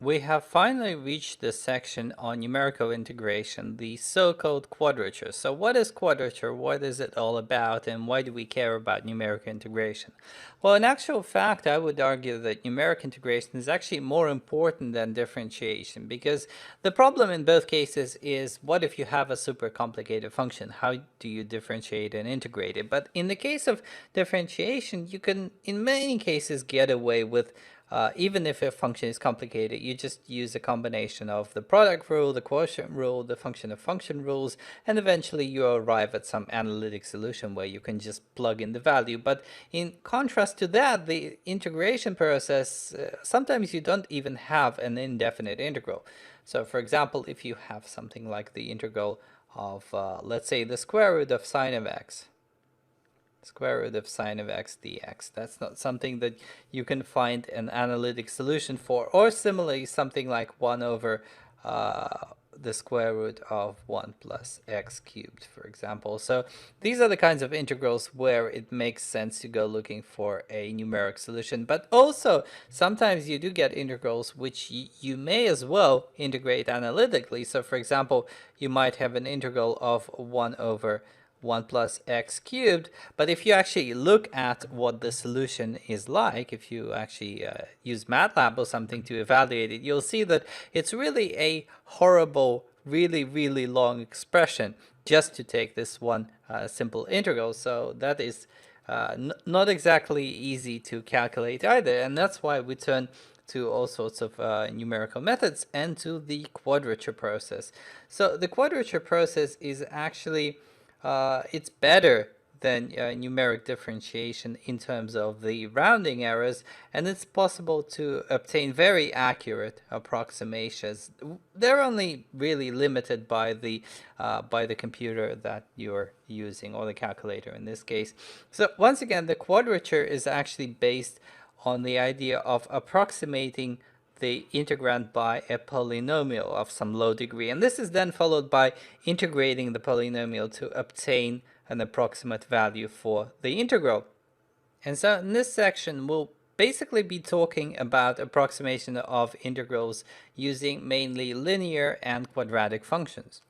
We have finally reached the section on numerical integration, the so-called quadrature. So what is quadrature? What is it all about? And why do we care about numerical integration? Well, in actual fact, I would argue that numeric integration is actually more important than differentiation, because the problem in both cases is, what if you have a super complicated function? How do you differentiate and integrate it? But in the case of differentiation, you can, in many cases, get away with even if a function is complicated, you just use a combination of the product rule, the quotient rule, the function of function rules, and eventually you arrive at some analytic solution where you can just plug in the value. But in contrast to that, the integration process, sometimes you don't even have an indefinite integral. So for example, if you have something like the integral of, let's say, the square root of sine of x, square root of sine of x dx. That's not something that you can find an analytic solution for, or similarly something like 1 over the square root of 1 plus x cubed, for example. So these are the kinds of integrals where it makes sense to go looking for a numeric solution. But also, sometimes you do get integrals which you may as well integrate analytically. So for example, you might have an integral of 1 over 1 plus x cubed, but if you actually look at what the solution is like, if you actually use MATLAB or something to evaluate it, you'll see that it's really a horrible, really long expression just to take this one simple integral. So that is not exactly easy to calculate either, and that's why we turn to all sorts of numerical methods and to the quadrature process. So the quadrature process is actually it's better than numeric differentiation in terms of the rounding errors, and it's possible to obtain very accurate approximations. They're only really limited by the computer that you're using, or the calculator in this case. So once again, the quadrature is actually based on the idea of approximating the integrand by a polynomial of some low degree. And this is then followed by integrating the polynomial to obtain an approximate value for the integral. And so in this section, we'll basically be talking about approximation of integrals using mainly linear and quadratic functions.